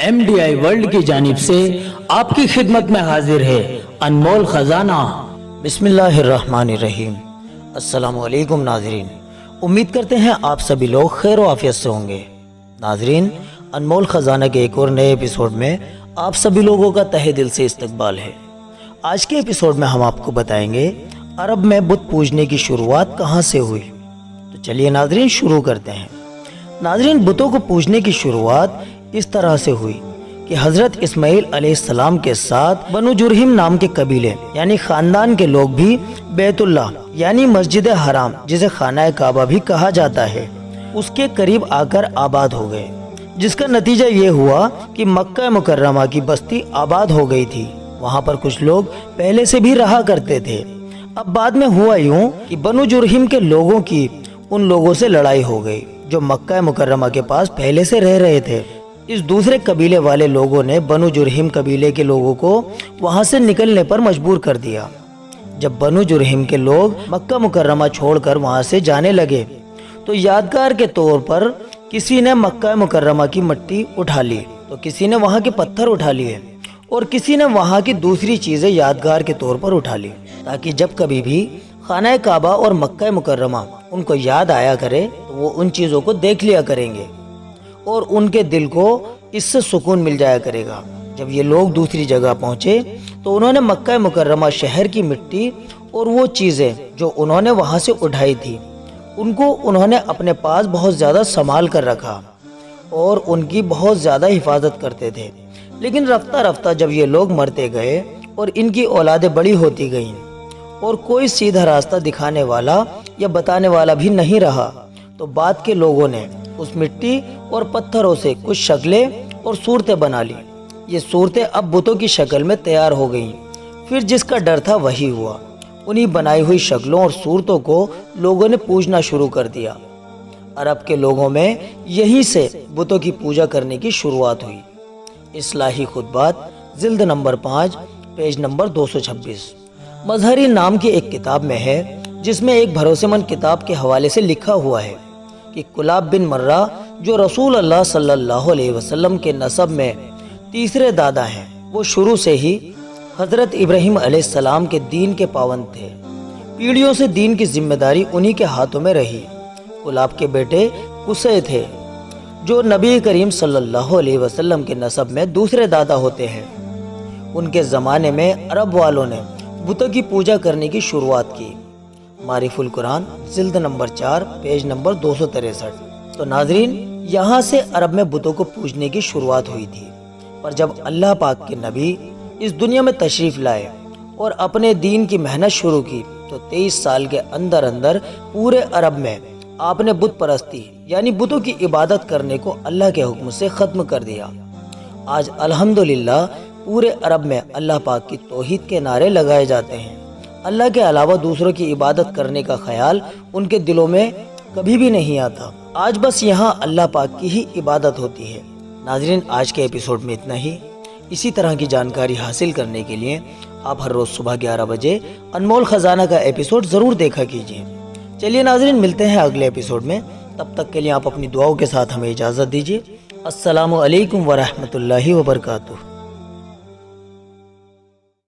MDI world की जानिब से आपकी खिदमत में हाजिर है अनमोल खजाना। बिस्मिल्लाहिर्रहमानिर्रहीम। अस्सलामु अलैकुम नाजरीन, उम्मीद करते हैं आप सभी लोग खैर व आफियत से होंगे। नाजरीन, अनमोल खजाना के एक और नए एपिसोड में आप सभी लोगों का तहे दिल से इस्तकबाल है। आज के एपिसोड में हम आपको बताएंगे अरब में बुत पूजने की शुरुआत कहाँ से हुई। तो चलिए नाजरीन शुरू करते हैं। नाजरीन, बुतों को पूजने की शुरुआत इस तरह से हुई कि हजरत इस्माइल अलैहिस्सलाम के साथ बनु जुरहिम नाम के कबीले यानी खानदान के लोग भी बैतुल्लाह यानी मस्जिद हराम, जिसे खाना काबा भी कहा जाता है, उसके करीब आकर आबाद हो गए, जिसका नतीजा ये हुआ कि मक्का मुकर्रमा की बस्ती आबाद हो गई थी। वहाँ पर कुछ लोग पहले से भी रहा करते थे। अब बाद में हुआ यूं कि बनु जुरहिम के लोगों की उन लोगों से लड़ाई हो गई जो मक्का मुकर्रमा के पास पहले से रह रहे थे। इस दूसरे कबीले वाले लोगों ने बनु जुरहिम कबीले के लोगों को वहां से निकलने पर मजबूर कर दिया। जब बनु जुरहिम के लोग मक्का मुकर्रमा छोड़कर वहां से जाने लगे तो यादगार के तौर पर किसी ने मक्का मुकर्रमा की मिट्टी उठा ली, तो किसी ने वहां के पत्थर उठा लिए और किसी ने वहां की दूसरी चीजें यादगार के तौर पर उठा ली, ताकि जब कभी भी खाना काबा और मक्का मुकर्रमा उनको याद आया करे तो वो उन चीजों को देख लिया करेंगे और उनके दिल को इससे सुकून मिल जाया करेगा। जब ये लोग दूसरी जगह पहुंचे तो उन्होंने मक्का मुकर्रमा शहर की मिट्टी और वो चीज़ें जो उन्होंने वहां से उठाई थी उनको उन्होंने अपने पास बहुत ज़्यादा संभाल कर रखा और उनकी बहुत ज़्यादा हिफाजत करते थे। लेकिन रफ्ता रफ्ता जब ये लोग मरते गए और इनकी औलादें बड़ी होती गईं और कोई सीधा रास्ता दिखाने वाला या बताने वाला भी नहीं रहा, तो बाद के लोगों ने उस मिट्टी और पत्थरों से कुछ शक्लें और सूरतें बना ली। ये सूरतें अब बुतों की शक्ल में तैयार हो गईं। फिर जिसका डर था वही हुआ। उन्हीं बनाई हुई शक्लों और सूरतों को लोगों ने पूजना शुरू कर दिया। अरब के लोगों में यहीं से बुतों की पूजा करने की शुरुआत हुई। इस्लाही खुतबात जिल्द नंबर 5 पेज नंबर 226 मजहरी नाम की एक किताब में है, जिसमें एक भरोसेमंद किताब के हवाले से लिखा हुआ है कि कुलाब बिन मर्रा जो रसूल अल्लाह सल्लल्लाहु अलैहि वसल्लम के नसब में तीसरे दादा हैं, वो शुरू से ही हजरत इब्राहीम अलैहिस्सलाम के दीन के पाबंद थे। पीढ़ियों से दीन की जिम्मेदारी उन्हीं के हाथों में रही। कुलाब के बेटे कुसै थे जो नबी करीम सल्लल्लाहु अलैहि वसल्लम के नसब में दूसरे दादा होते हैं। उनके ज़माने में अरब वालों ने बुतों की पूजा करने की शुरुआत की। मारिफुल कुरान जिल्द नंबर 4 पेज नंबर 263। तो नाजरीन, यहाँ से अरब में बुतों को पूजने की शुरुआत हुई थी। पर जब अल्लाह पाक के नबी इस दुनिया में तशरीफ़ लाए और अपने दीन की मेहनत शुरू की तो 23 साल के अंदर अंदर पूरे अरब में आपने बुत परस्ती यानी बुतों की इबादत करने को अल्लाह के हुक्म से ख़त्म कर दिया। आज अल्हम्दुलिल्लाह पूरे अरब में अल्लाह पाक की तौहीद के नारे लगाए जाते हैं। अल्लाह के अलावा दूसरों की इबादत करने का ख्याल उनके दिलों में कभी भी नहीं आता। आज बस यहाँ अल्लाह पाक की ही इबादत होती है। नाजरीन, आज के एपिसोड में इतना ही। इसी तरह की जानकारी हासिल करने के लिए आप हर रोज़ सुबह 11 बजे अनमोल खजाना का एपिसोड ज़रूर देखा कीजिए। चलिए नाजरीन, मिलते हैं अगले एपिसोड में। तब तक के लिए आप अपनी दुआओं के साथ हमें इजाज़त दीजिए। अस्सलामु अलैकुम व रहमतुल्लाहि व बरकातुहू।